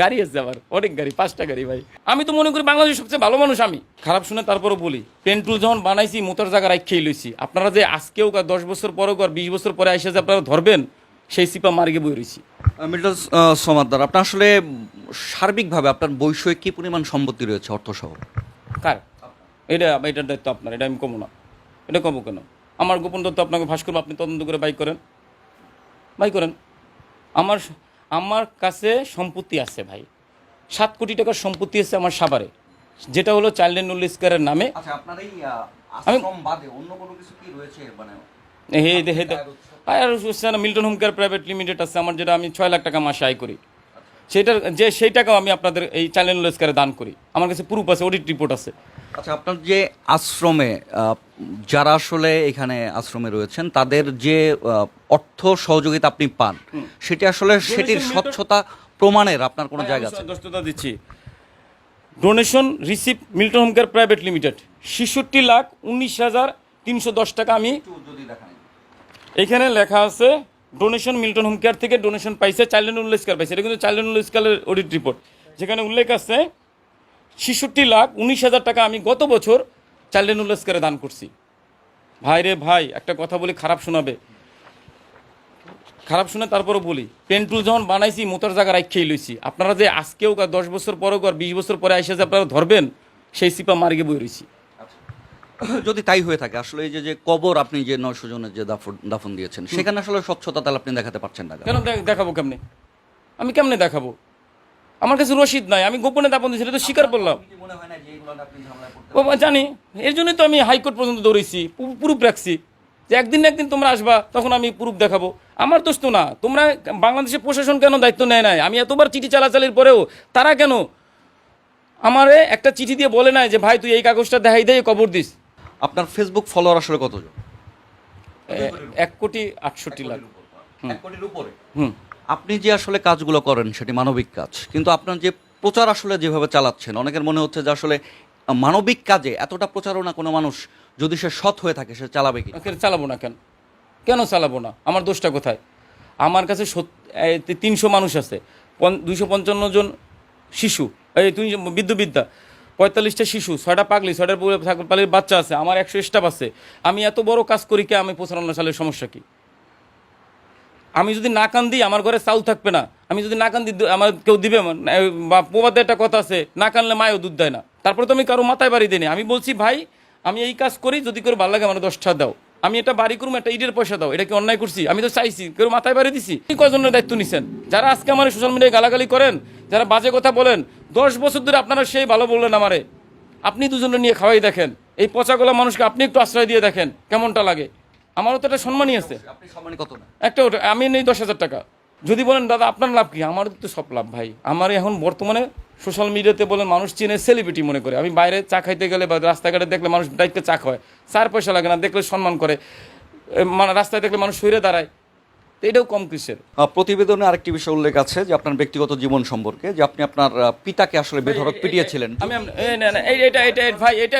গাড়ি আছে আমার, অনেক গাড়ি, 5টা গাড়ি ভাই। আমি তো মনে করি বাংলাদেশের সবচেয়ে ভালো মানুষ আমি। খারাপ শুনে তারপরও বলি, পেন্টুল যখন বানাইছি মোতার জায়গা রাখেই লইছি। আপনারা যে আজকেও 10 বছর পরেও 20 বছর পরে এসে যে আপনারা ধরবেন, সেই সিপা মার্গে বই রয়েছি। মির্জা সমাদ্দার, আপনার আসলে সার্বিকভাবে আপনার বৈষয়িক কি পরিমাণ সম্পত্তি রয়েছে অর্থসহ? কার এটার দায়িত্ব আপনার, এটা আমি কমো না। এটা কমো কেন? আমার গোপন তথ্য আপনাকে ফাঁস করবো, আপনি তদন্ত করে বাই করেন। আমার আমার কাছে সম্পত্তি আছে ভাই, 7 কোটি টাকার সম্পত্তি আছে আমার সাভারে, যেটা হলো চাইল্ড অ্যান্ড ওল্ড কেয়ারের নামে। আচ্ছা, আপনার এই আশ্রম বাদে অন্য কোনো কিছু কি রয়েছে? মানে Milton home care private limited আছে আমার, যেটা আমি 6 লাখ টাকা মাসে আয় করি। সেই টাকাও আমি আপনাদের এই চাইল্ড অ্যান্ড ওল্ড কেয়ারে দান করি। আমার কাছে প্রুফ আছে, অডিট রিপোর্ট আছে। আচ্ছা, আপনার যে আশ্রমে যারা আসলে এখানে আশ্রমে রয়েছেন তাদের যে অর্থ সহযোগিতা আপনি পান, সেটি আসলে সেটির স্বচ্ছতা প্রমাণের আপনার কোনো জায়গা আছে? দস্ততা দিচ্ছি। Donation receive Milton home care private limited 66,19,310 টাকা আমি এখানে লেখা আছে। ডোনেশন মিল্টন হোম কেয়ার থেকে ডোনেশন পাইছে, চাইল্ড অ্যান্ড ওল্ড কেয়ার পাইছে। এটা কিন্তু চাইল্ড অ্যান্ড ওল্ড কেয়ারের অডিট রিপোর্ট, যেখানে উল্লেখ আছে 66,19,000 টাকা আমি গত বছর চাইল্ড অ্যান্ড ওল্ড কেয়ারে দান করছি। ভাই রে ভাই, একটা কথা বলি, খারাপ শোনাবে, খারাপ শুনে তারপরও বলি, পেন্টুল যখন বানাইছি মোতার জায়গা রাখেই লইছি। আপনারা যে আজকেও 10 বছর পরেও 20 বছর পরে এসে যে আপনারা ধরবেন, সেই সিপা মার্গে বই রয়েছি। যদি তাই হয়ে থাকে, আসলে এই যে কবর আপনি যে 900 জনের যে দাফন দিয়েছেন, সেখানে আসলে স্বচ্ছতা তাহলে আপনি দেখাতে পারছেন না কেন? দেখাবো কেমনে? আমি কেমনে দেখাবো? আমার কাছে রসিদ নাই, আমি গোপনে দাপন দিয়েছি, এটা তো স্বীকার করলাম। জানি, এর জন্যই তো আমি হাইকোর্ট পর্যন্ত দৌড়েছি, প্রুফ রাখছি যে একদিন না একদিন তোমরা আসবা, তখন আমি প্রুফ দেখাবো। আমার দোষ তো না, তোমরা বাংলাদেশের প্রশাসন কেন দায়িত্ব নেয় নাই? আমি এতবার চিঠি চালাচালির পরেও তারা কেন আমারে একটা চিঠি দিয়ে বলে নাই যে ভাই তুই এই কাগজটা দেখাই দিয়ে কবর দিস? আপনার ফেসবুক ফলোয়ার আসলে কতজন? 1,68,00,000। 1 কোটির উপরে। আপনি যে আসলে কাজগুলো করেন সেটি মানবিক কাজ, কিন্তু আপনার যে প্রচার আসলে যেভাবে চালাচ্ছেন, অনেকের মনে হচ্ছে যে আসলে মানবিক কাজে এতটা প্রচারণা কোনো মানুষ যদি সে সৎ হয়ে থাকে সে চালাবে কি? চালাবো না কেন? কেন চালাবো না? আমার দোষটা কোথায়? আমার কাছে 300 মানুষ আছে, 255 জন শিশু, এই বিদ্যুবিদ্যা, 45টা শিশু, 6টা পাগলি, 6টার পাগলির বাচ্চা আছে, আমার 100 স্টাফ আছে। আমি এত বড় কাজ করি কে? আমি 95 সালের সমস্যা কি? আমি যদি না কান দিই আমার ঘরে চাউল থাকবে না। আমি যদি না কান দিই আমার কেউ দিবে? বা প্রবাদে একটা কথা আছে, না কানলে মায়ও দুধ দেয় না। তারপরে তো আমি কারো মাথায় বাড়ি দিই। আমি বলছি ভাই আমি এই কাজ করি, যদি করে ভালো লাগে আমার 10টা দাও, আমি এটা বাড়ি করুম, একটা ইটের পয়সা দাও। এটা কি অন্যায় করছি? আমি তো চাইছি, কেউ মাথায় বাড়ি দিছি? কয়জনের দায়িত্ব নিছেন? যারা আজকে আমার সোশ্যাল মিডিয়ায় গালাগালি করেন, যারা বাজে কথা বলেন, 10 বছর ধরে আপনারা সেই ভালো বললেন আমারে, আপনি দুজনে নিয়ে খাওয়াই দেখেন, এই পচাগোলা মানুষকে আপনি একটু আশ্রয় দিয়ে দেখেন কেমনটা লাগে। আমারও তো একটা সম্মানই আছে। একটা ওটা আমি নেই 10,000 টাকা। যদি বলেন দাদা আপনার লাভ কি, আমারও তো সব লাভ ভাই। আমার এখন বর্তমানে সোশ্যাল মিডিয়াতে বলেন মানুষ চিনে, সেলিব্রিটি মনে করে। আমি বাইরে চা খাইতে গেলে বা রাস্তাঘাটে দেখলে মানুষ দায়িত্বে চা খায়, 4 পয়সা লাগে না, দেখলে সম্মান করে, রাস্তায় দেখলে মানুষ সইরে দাঁড়ায়। তো এটাও কম কিসের? প্রতিবেদনে আরেকটি বিষয় উল্লেখ আছে যে আপনার ব্যক্তিগত জীবন সম্পর্কে, যে আপনি আপনার পিতাকে আসলে বেধড়ক পিটিয়েছিলেন। ভাই এটা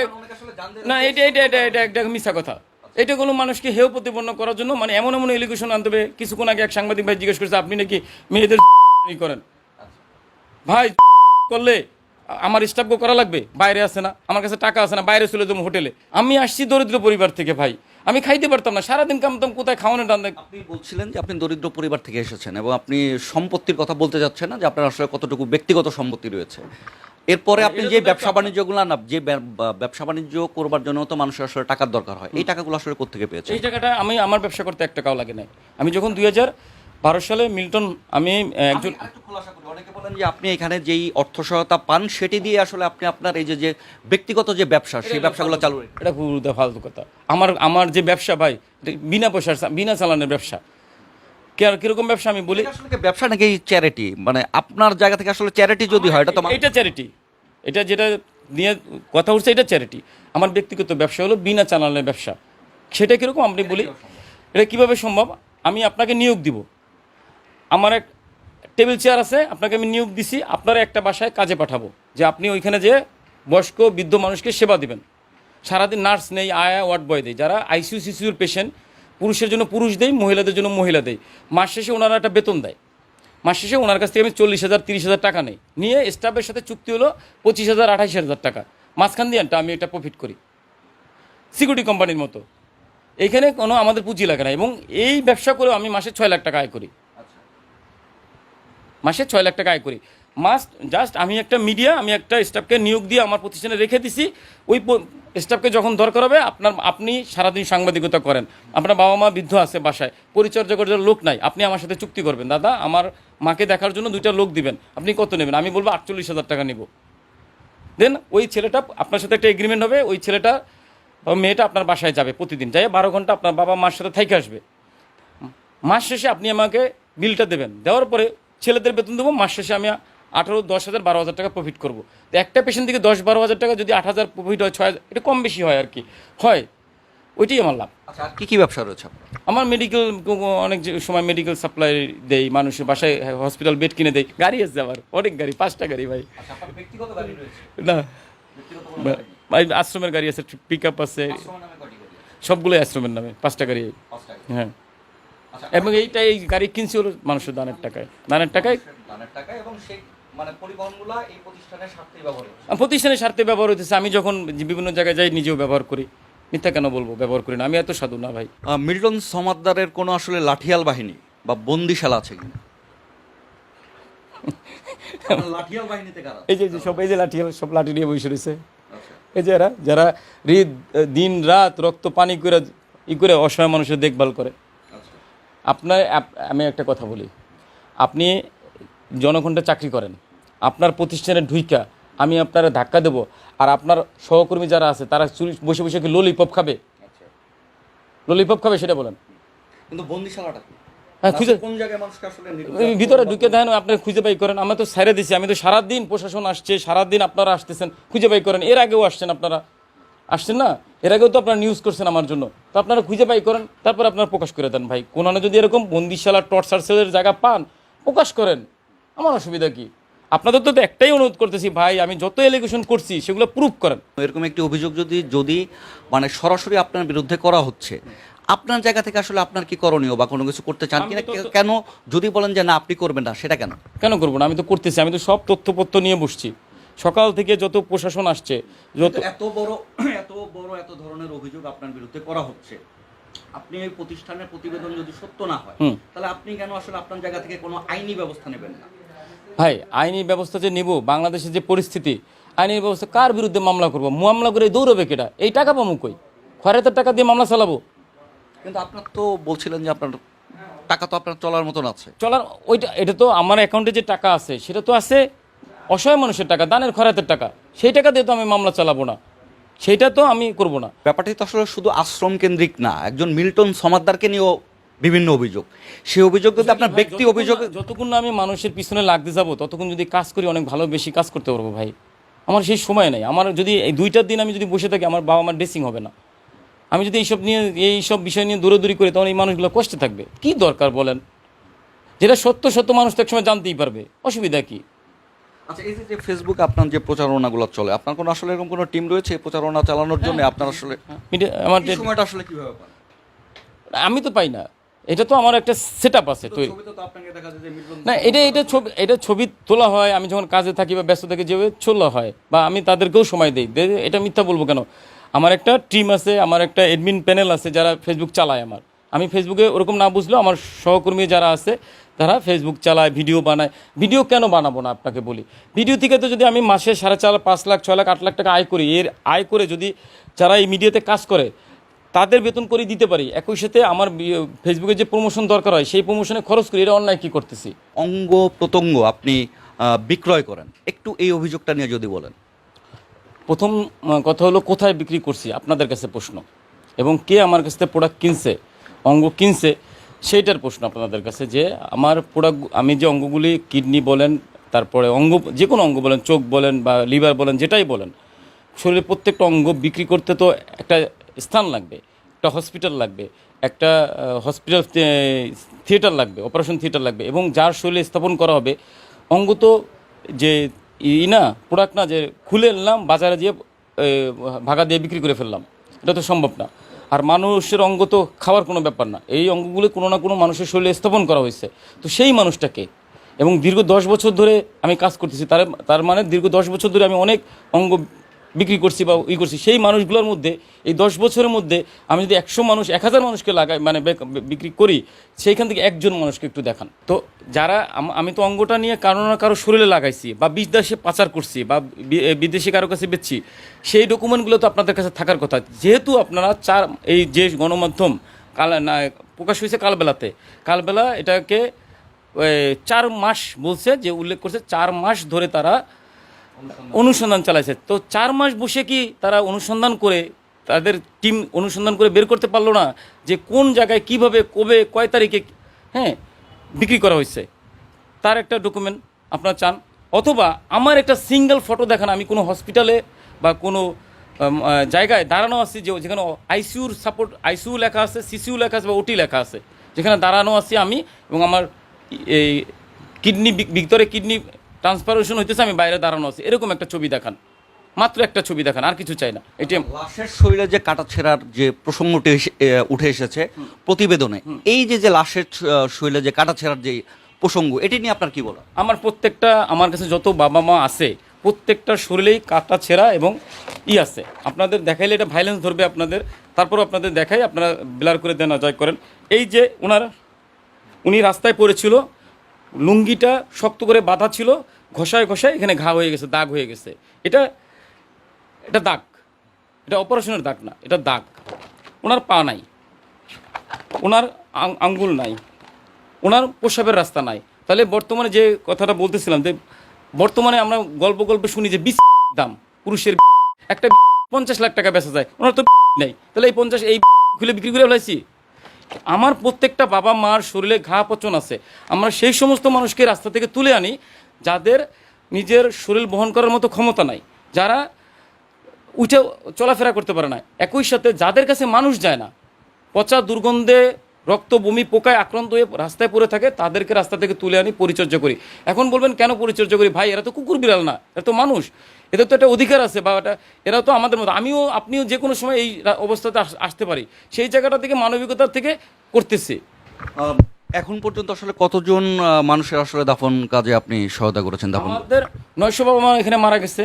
না, এটা মিথ্যা কথা। এটা কোনো মানুষকে হেয় প্রতিপন্ন করার জন্য মানে এমন এমন এলিগেশন আনতে হবে। কিছুক্ষণ আগে এক সাংবাদিক ভাই জিজ্ঞেস করেছে আপনি নাকি মেয়েদের করেন। ভাই করলে আমার স্টাফকে করা লাগবে? বাইরে আছে না, আমার কাছে টাকা আছে না, বাইরে চলে যাবো হোটেলে। আমি আসছি দরিদ্র পরিবার থেকে ভাই, আমি খাইতে পারতাম না, সারাদিন কামতাম, কোথায় খাওয়ানোর টান। আপনি বলছিলেন যে আপনি দরিদ্র পরিবার থেকে এসেছেন এবং আপনি সম্পত্তির কথা বলতে যাচ্ছেন না, যে আপনার আসলে কতটুকু ব্যক্তিগত সম্পত্তি রয়েছে। এরপরে আপনি যে ব্যবসা বাণিজ্যগুলো না, যে ব্যবসা বাণিজ্য করবার জন্য তো মানুষের আসলে টাকার দরকার হয়, এই টাকাগুলো আসলে কোত্থেকে পেয়েছে? এই টাকাটা আমি আমার ব্যবসা করতে 1 টাকাও লাগে নাই। আমি যখন 2012 সালে মিল্টন, আমি একজন অনেকে বলেন যে আপনি এখানে যেই অর্থ সহায়তা পান সেটি দিয়ে আসলে আপনি আপনার এই যে ব্যক্তিগত যে ব্যবসা, সেই ব্যবসাগুলো চালু রেখেছেন। এটা খুব ফালতু কথা। আমার যে ব্যবসা ভাই, বিনা পয়সার, বিনা চালানের ব্যবসা। কিরকম ব্যবসা আমি বলি? আসলে ব্যবসা নাকি চ্যারিটি? মানে আপনার জায়গা থেকে আসলে চ্যারিটি যদি হয়, এটা তো এটা চ্যারিটি। এটা যেটা নিয়ে কথা উঠছে এটা চ্যারিটি। আমার ব্যক্তিগত ব্যবসা হলো বিনা চালানের ব্যবসা। সেটা কিরকম আপনি বলি? এটা কিভাবে সম্ভব? আমি আপনাকে নিয়োগ দিব, আমার এক টেবিল চেয়ার আছে, আপনাকে আমি নিয়োগ দিছি, আপনার একটা বাসায় কাজে পাঠাবো, যে আপনি ওইখানে যে বয়স্ক বৃদ্ধ মানুষকে সেবা দিবেন। সারাদিন নার্স নেই, আয়া ওয়ার্ড বয় দেয়, যারা আইসিইউ সিসিউর পেশেন্ট, পুরুষের জন্য পুরুষ দেয়, মহিলাদের জন্য মহিলা দেয়। মাস শেষে ওনারা একটা বেতন দেয়। মাস শেষে ওনার কাছ থেকে আমি 40,000 30,000 টাকা নেই, নিয়ে স্টাফের সাথে চুক্তি হলো 25,000 28,000 টাকা, মাঝখান দিয়ে আমি এটা প্রফিট করি সিকিউরিটি কোম্পানির মতো। এইখানে কোনো আমাদের পুঁজি লাগে না, এবং এই ব্যবসা করেও আমি মাসে 6 লাখ টাকা আয় করি, মাসে 6 লাখ টাকা আয় করি। জাস্ট আমি একটা মিডিয়া, আমি একটা স্টাফকে নিয়োগ দিয়ে আমার প্রতিষ্ঠানে রেখে দিছি। ওই স্টাফকে যখন দরকার হবে আপনি সারাদিন সাংবাদিকতা করেন, আপনার বাবা মা বৃদ্ধ আছে বাসায়, পরিচর্যা করার লোক নাই, আপনি আমার সাথে চুক্তি করবেন, দাদা আমার মাকে দেখার জন্য 2টা লোক দিবেন, আপনি কত নেবেন? আমি বলবো 48,000 টাকা নিব। দেন ওই ছেলেটা আপনার সাথে একটা এগ্রিমেন্ট হবে, ওই ছেলেটা মেয়েটা আপনার বাসায় যাবে প্রতিদিন, যাই 12 ঘন্টা আপনার বাবা মার সাথে থাইকে আসবে। মাস শেষে আপনি আমাকে বিলটা দেবেন, দেওয়ার পরে ছেলেদের বেতন দেবো, মাস শেষে আমি 18, 10,000, 12,000 টাকা প্রফিট করবো। তো একটা পেশেন্ট থেকে 10-12,000 টাকা যদি 8,000 প্রফিট হয়, 6,000, এটা কম বেশি হয় আর কি, হয়, ওইটাই আমার লাভ। আচ্ছা, আর কি ব্যবসা রয়েছে আপনার? আমার মেডিকেল, অনেক সময় মেডিকেল সাপ্লাই দেই, মানুষের বাসায় হসপিটাল বেড কিনে দেয়, গাড়ি আছে আমার, অনেক গাড়ি, 5টা গাড়ি ভাই। ব্যক্তিগত গাড়ি রয়েছে? না ভাই, আশ্রমের গাড়ি আছে, পিক আপ আছে, সবগুলোই আশ্রমের নামে, 5টা গাড়ি। হ্যাঁ, এবং এই গাড়ি কিনছি হলো মানুষের দানের টাকায়, এবং সেই মানে পরিবহনগুলো এই প্রতিষ্ঠানের স্বার্থেই ব্যবহার হচ্ছে। প্রতিষ্ঠানের স্বার্থে ব্যবহার হতেছে। আমি যখন বিভিন্ন জায়গায় যাই নিজেও ব্যবহার করি, মিথ্যা কেন বলবো, ব্যবহার করি না, আমি এত সাধু না ভাই। মিল্টন সমাদ্দারের কোনো আসলে লাঠিয়াল বাহিনী বা বন্দিশালা আছে কিনা? লাঠিয়াল বাহিনীতে কারা? এই যে সব, এই যে লাঠিয়াল, সব লাঠি নিয়ে বসে রয়েছে, এই যে যারা দিন রাত রক্ত পানি করে অসহায় মানুষের দেখভাল করে। আমি একটা কথা বলি, আপনি জনগণটা চাকরি করেন, আপনার প্রতিষ্ঠানে ঢুইকা আমি আপনারা ধাক্কা দেবো, আর আপনার সহকর্মী যারা আছে তারা বসে বসে কি ললিপপ খাবে? ললিপপ খাবে সেটা বলেন। কিন্তু বন্দিশালাটা হ্যাঁ, খুঁজে কোন জায়গায় মানুষকে আসলে ভিতরে ঢুকে দেন, আপনি খুঁজে বাই করেন। আমরা তো ছেড়ে দিছি, আমি তো সারাদিন, প্রশাসন আসছে, সারাদিন আপনারা আসতেছেন, খুঁজে বাই করেন। এর আগেও আসছেন, আপনারা আসছেন না, এর আগেও তো আপনারা নিউজ করছেন আমার জন্য, তো আপনারা খুঁজে বাই করেন, তারপর আপনারা প্রকাশ করে দেন। ভাই কোন যদি এরকম বন্দিশালা টর্চার সেলের জায়গা পান, প্রকাশ করেন, আমার অসুবিধা কি? আপনাদের তো একটাই অনুরোধ করতেছি ভাই, আমি যত এলিগেশন করছি সেগুলো প্রুফ করেন। এরকম একটি অভিযোগ যদি মানে সরাসরি আপনার বিরুদ্ধে করা হচ্ছে, আপনার জায়গা থেকে আসলে আপনার কি করণীয় বা কোনো কিছু করতে চান কিনা? কেন যদি বলেন যে না আপনি করবেন না, সেটা কেন করবো না? আমি তো করতেছি, আমি তো সব তথ্যপত্র নিয়ে বসছি, সকাল থেকে যত প্রশাসন আসছে, এত ধরনের অভিযোগ আপনার বিরুদ্ধে করা হচ্ছে, আপনি এই প্রতিষ্ঠানের প্রতিবেদন যদি সত্য না হয়, তাহলে আপনি কেন আসলে আপনার জায়গা থেকে কোনো আইনি ব্যবস্থা নেবেন না? ভাই আইনি ব্যবস্থা যে নিব, বাংলাদেশের যে পরিস্থিতি, আইনি ব্যবস্থা কার বিরুদ্ধে মামলা করবো? মামলা করে দৌড়বে কেটা? এই টাকা পাবো কই? খয়রাতের টাকা দিয়ে মামলা চালাবো? কিন্তু আপনার তো বলছিলেন যে আপনার টাকা তো আপনার চলার মতন আছে। এটা তো আমার অ্যাকাউন্টে যে টাকা আছে সেটা তো আছে অসহায় মানুষের টাকা, দানের খয়রাতের টাকা, সেই টাকা দিয়ে তো আমি মামলা চালাবো না, সেইটা তো আমি করব না। ব্যাপারটি তো আসলে শুধু আশ্রম কেন্দ্রিক না, একজন মিল্টন সমাদ্দারকে নিয়েও বিভিন্ন অভিযোগ, সেই অভিযোগ যদি আপনার ব্যক্তি অভিযোগ, যতক্ষণ না আমি মানুষের পিছনে লাগতে যাবো ততক্ষণ যদি কাজ করি, অনেক ভালো বেশি কাজ করতে পারবো ভাই। আমার সেই সময় নেই। আমার যদি এই 2টা দিন আমি যদি বসে থাকি, আমার বাবা মার ড্রেসিং হবে না। আমি যদি এইসব বিষয় নিয়ে দৌড়াদৌড়ি করি, তখন এই মানুষগুলো কষ্টে থাকবে। কি দরকার বলেন? যেটা সত্য মানুষ তো একসময় জানতেই পারবে, অসুবিধা কি? আচ্ছা, এই যে ফেসবুকে আপনার যে প্রচারণাগুলো চলে, আপনার কোনো আসলে এরকম কোনো টিম রয়েছে প্রচারণা চালানোর জন্য? আপনার আসলে আমার সময়টা আসলে কিভাবে পান? আমি তো পাই না, এটা তো আমার একটা সেট আপ আছে তৈরি। না, এটা ছবি তোলা হয়, আমি যখন কাজে থাকি বা ব্যস্ত থাকি যেভাবে তোলা হয়, বা আমি তাদেরকেও সময় দিই। এটা মিথ্যা বলবো কেন? আমার একটা টিম আছে, আমার একটা অ্যাডমিন প্যানেল আছে যারা ফেসবুক চালায়। আমি ফেসবুকে ওরকম না বুঝলেও আমার সহকর্মী যারা আছে তারা ফেসবুক চালায়, ভিডিও বানায়। ভিডিও কেন বানাবো না আপনাকে বলি? ভিডিও থেকে তো যদি আমি মাসে 4.5, 5 লাখ, 6 লাখ, 8 লাখ টাকা আয় করি, এর আয় করে যদি যারা এই মিডিয়াতে কাজ করে তাদের বেতন করে দিতে পারি, একই সাথে আমার ফেসবুকে যে প্রমোশন দরকার হয় সেই প্রমোশনে খরচ করি, এটা অন্যায় কি করতেছি? অঙ্গ প্রত্যঙ্গ আপনি বিক্রয় করেন, একটু এই অভিযোগটা নিয়ে যদি বলেন। প্রথম কথা হলো, কোথায় বিক্রি করছি আপনাদের কাছে প্রশ্ন, এবং কে আমার কাছ থেকে প্রোডাক্ট কিনছে, অঙ্গ কিনছে, সেইটার প্রশ্ন আপনাদের কাছে। যে আমার প্রোডাক্ট, আমি যে অঙ্গগুলি, কিডনি বলেন, তারপরে অঙ্গ, যে কোনো অঙ্গ বলেন, চোখ বলেন বা লিভার বলেন, যেটাই বলেন, শরীরের প্রত্যেকটা অঙ্গ বিক্রি করতে তো একটা স্থান লাগবে, একটা হসপিটাল লাগবে, একটা হসপিটাল থিয়েটার লাগবে, অপারেশন থিয়েটার লাগবে, এবং যার শরীরে স্থাপন করা হবে। অঙ্গ তো যে না প্রোডাক্ট না যে খুলে নিলাম বাজারে দিয়ে ভাগা দিয়ে বিক্রি করে ফেললাম, এটা তো সম্ভব না। আর মানুষের অঙ্গ তো খাওয়ার কোনো ব্যাপার না, এই অঙ্গগুলো কোনো না কোনো মানুষের শরীরে স্থাপন করা হয়েছে। তো সেই মানুষটাকে এবং দীর্ঘ 10 বছর ধরে আমি কাজ করতেছি, তার মানে দীর্ঘ 10 বছর ধরে আমি অনেক অঙ্গ বিক্রি করছি বা করছি। সেই মানুষগুলোর মধ্যে এই 10 বছরের মধ্যে আমি যদি 100 মানুষ 1000 মানুষকে লাগাই মানে বিক্রি করি, সেইখান থেকে একজন মানুষকে একটু দেখান তো। যারা আমি তো অঙ্গটা নিয়ে কারো না কারো শরীরে লাগাইছি বা বিদেশে পাচার করছি বা বিদেশে কারো কাছে বেচছি, সেই ডকুমেন্টগুলো তো আপনাদের কাছে থাকার কথা। যেহেতু আপনারা এই যে গণমাধ্যম প্রকাশ হয়েছে কালবেলা এটাকে 4 মাস বলছে, যে উল্লেখ করছে 4 মাস ধরে তারা অনুসন্ধান চালাইছে। তো 4 মাস বসে কি তারা অনুসন্ধান করে, তাদের টিম অনুসন্ধান করে বের করতে পারলো না যে কোন জায়গায় কিভাবে কবে কয় তারিখে বিক্রি করা হয়েছে? তার একটা ডকুমেন্ট আপনারা চান, অথবা আমার একটা সিঙ্গেল ফটো দেখান, আমি কোনো হসপিটালে বা কোনো জায়গায় দাঁড়ানো আছি যেখানে আইসিইউর সাপোর্ট, আইসিইউ লেখা আছে, সিসিইউ লেখা আছে বা ওটি লেখা আছে, যেখানে দাঁড়ানো আছি আমি এবং আমার এই ভিতরে কিডনি ট্রান্সফারেশন হইতেছে, আমি বাইরে দাঁড়ানো আছি, এরকম একটা ছবি দেখান, মাত্র একটা ছবি দেখান, আর কিছু চাই না। এটি লাশের শরীরে যে কাটাছেঁড়ার যে প্রসঙ্গটি উঠে এসেছে প্রতিবেদনে, এই যে লাশের শরীরে যে কাটাছেঁড়ার যে প্রসঙ্গ, এটি নিয়ে আপনার কি বলা? আমার কাছে যত বাবা মা আছে প্রত্যেকটা শরীরেই কাটা ছেঁড়া এবং আছে। আপনাদের দেখাইলে এটা ভাইলেন্স ধরবে আপনাদের, তারপর আপনাদের দেখাই, আপনারা ব্লার করে দেন, জয় করেন। এই যে উনি রাস্তায় পড়েছিল, লুঙ্গিটা শক্ত করে বাঁধা ছিল, ঘষায় এখানে ঘা হয়ে গেছে, দাগ হয়ে গেছে। এটা দাগ, এটা অপারেশনের দাগ না, এটা দাগ। ওনার পা নাই, ওনার আঙ্গুল নাই, ওনার প্রসাবের রাস্তা নাই। তাহলে বর্তমানে যে কথাটা বলতেছিলাম, যে বর্তমানে আমরা গল্পে শুনি যে দাম পুরুষের একটা 50 লাখ টাকা বেচা যায়, ওনার তো নেই। তাহলে এই 50 এই খুলে বিক্রি করে ফেলাইছি। আমার প্রত্যেকটা বাবা মার শরীরে ঘা পচন আছে। আমরা সেই সমস্ত মানুষকে রাস্তা থেকে তুলে আনি যাদের নিজের শরীর বহন করার মতো ক্ষমতা নাই, যারা উঠে চলাফেরা করতে পারে না। একই সাথে যাদের কাছে মানুষ যায় না, পচা দুর্গন্ধে রক্ত বমি পোকায় আক্রান্ত হয়ে রাস্তায় পড়ে থাকে, তাদেরকে রাস্তা থেকে তুলে আনি, পরিচর্যা করি। এখন বলবেন কেন পরিচর্যা করি? ভাই, এরা তো কুকুর বিড়াল না, এরা তো মানুষ, এদের তো একটা অধিকার আছে, বা এরা তো আমাদের মতো। আপনিও যে কোনো সময় এই অবস্থাতে আসতে পারি, সেই জায়গাটা থেকে মানবিকতার থেকে করতেছি। এখন পর্যন্ত আসলে কতজন মানুষের আসলে দাফন কাজে আপনি সহায়তা করেছেন? আমাদের 900 বাবা মা এখানে মারা গেছে।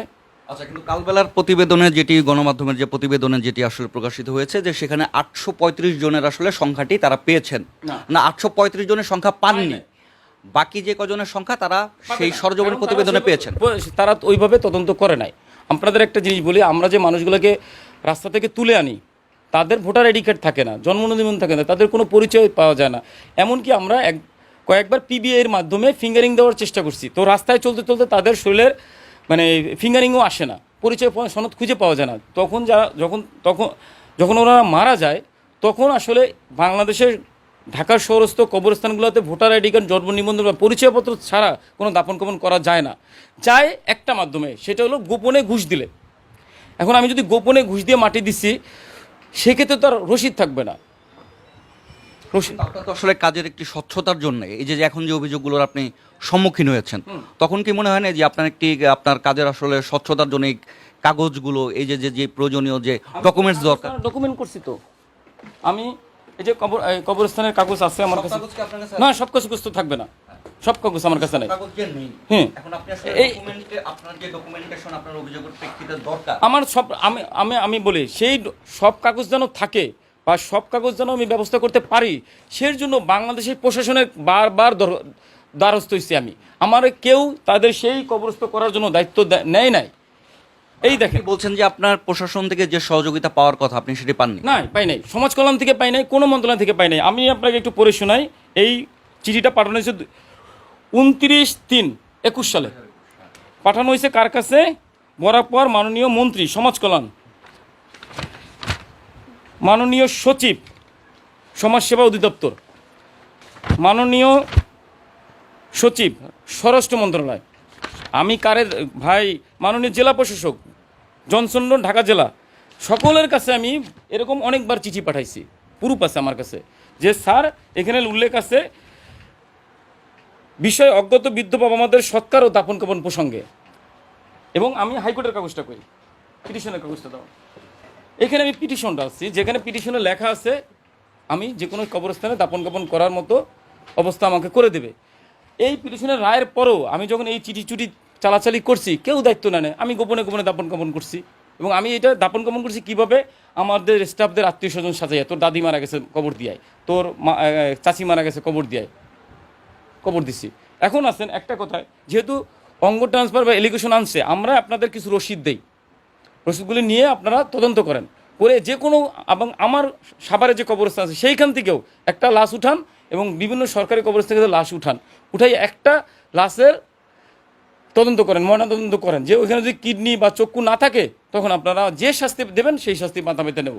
আচ্ছা, কিন্তু কালবেলার প্রতিবেদনে যেটি, গণমাধ্যমের যে প্রতিবেদনে যেটি আসলে প্রকাশিত হয়েছে, যে সেখানে 835 জনের আসলে সংখ্যাটি তারা পেয়েছেন না, 835 জনের সংখ্যা পাননি। বাকি যে কজনের সংখ্যা তারা সেই সরজমিন প্রতিবেদনে পেয়েছেন, তারা ওইভাবে তদন্ত করে নাই। আপনাদের একটা জিনিস বলি, আমরা যে মানুষগুলোকে রাস্তা থেকে তুলে আনি, তাদের ভোটার আইডি কার্ড থাকে না, জন্ম নিবন্ধন থাকে না, তাদের কোনো পরিচয় পাওয়া যায় না। এমনকি আমরা কয়েকবার পিবিআই এর মাধ্যমে ফিঙ্গারিং দেওয়ার চেষ্টা করছি, তো রাস্তায় চলতে তাদের শরীরের মানে ফিঙ্গারিংও আসে না, পরিচয় সনদ খুঁজে পাওয়া যায় না। যখন ওনারা মারা যায়, তখন আসলে বাংলাদেশের ঢাকার শহরস্থ কবরস্থানগুলোতে ভোটার আইডি কার্ড, জন্ম নিবন্ধন বা পরিচয়পত্র ছাড়া কোনো দাফন কাফন করা যায় না। যায় একটা মাধ্যমে, সেটা হলো গোপনে ঘুষ দিলে। এখন আমি যদি গোপনে ঘুষ দিয়ে মাটি দিচ্ছি, সেক্ষেত্রে তো আর রসিদ থাকবে না। আপনার তো আসলে কাজের একটি স্বচ্ছতার জন্য, এই যে এখন যে অভিযোগগুলোর আপনি সম্মুখীন হয়েছেন, তখন কি মনে হয় না যে আপনার কাজের আসলে স্বচ্ছতার জন্য এই কাগজগুলো, এই যে প্রয়োজনীয় যে ডকুমেন্টস দরকার? ডকুমেন্ট করছি তো আমি, এই যে কবরস্থানের কাগজ আছে আমার কাছে। না, সব কাগজ তো থাকবে না, সব কাগজ আমার কাছে নাই। আমার সব আমি বলি, সেই সব কাগজ যেন থাকে বা সব কাগজ যেন আমি ব্যবস্থা করতে পারি, সেই জন্য বাংলাদেশের প্রশাসনের বারবার দ্বারস্থ হয়েছি আমি। আমার কেউ তাদের সেই কবরস্থ করার জন্য দায়িত্ব নেয় নাই। এই দেখেন, বলছেন যে আপনার প্রশাসন থেকে যে সহযোগিতা পাওয়ার কথা আপনি সেটি পাননি? না, পাই নাই, সমাজ কল্যাণ থেকে পাই নাই, কোনো মন্ত্রণালয় থেকে পাই নাই। আমি আপনাকে একটু পড়ে শোনাই। এই চিঠিটা পাঠানো হয়েছে 29/3/21 সালে পাঠানো হয়েছে। কার কাছে? বরাবর মাননীয় মন্ত্রী সমাজ কল্যাণ, মাননীয় সচিব সমাজসেবা অধিদপ্তর, মাননীয় সচিব স্বরাষ্ট্র মন্ত্রণালয়, আমি ভাই মাননীয় জেলা প্রশাসক জনসন ঢাকা জেলা, সকলের কাছে আমি এরকম অনেকবার চিঠি পাঠাইছি। প্রুফ আছে আমার কাছে যে স্যার এখানে উল্লেখ আছে বিষয় অজ্ঞাত বৃদ্ধ বাবা মাদের সৎকার ও দাফন কাফন প্রসঙ্গে। এবং আমি হাইকোর্টের কাগজটা করি, পিটিশনের কাগজটা দাও। এখানে আমি পিটিশনটা আছি, যেখানে পিটিশনে লেখা আছে আমি যে কোনো কবরস্থানে দাফন কাফন করার মতো অবস্থা আমাকে করে দেবে। এই পিটিশনের রায়ের পরেও আমি যখন এই চিঠি চুটি চালাচালি করছি কেউ দায়িত্ব না নেয়, আমি গোপনে গোপনে দাপন কাপন করছি। এবং আমি এটা দাপন কাপন করছি কীভাবে, আমাদের স্টাফদের আত্মীয় স্বজন সাজাইয়া, তোর দাদি মারা গেছে কবর দিয়ায়, তোর চাচি মারা গেছে কবর দিয়ায় কবর দিছি। এখন আসেন একটা কথায়, যেহেতু অঙ্গ ট্রান্সফার বা এলিগেশন আনছে, আমরা আপনাদের কিছু রসিদ দেই, রসিদগুলি নিয়ে আপনারা তদন্ত করেন, করে যে কোনো, এবং আমার সাভারে যে কবরস্থান আছে সেইখান থেকেও একটা লাশ উঠান এবং বিভিন্ন সরকারি কবরস্থান থেকে লাশ উঠাই একটা লাশের তদন্ত করেন, ময়নাতদন্ত করেন, যে ওইখানে যদি কিডনি বা চক্ষু না থাকে তখন আপনারা যে শাস্তি দেবেন সেই শাস্তি মাথা পেতে নেব।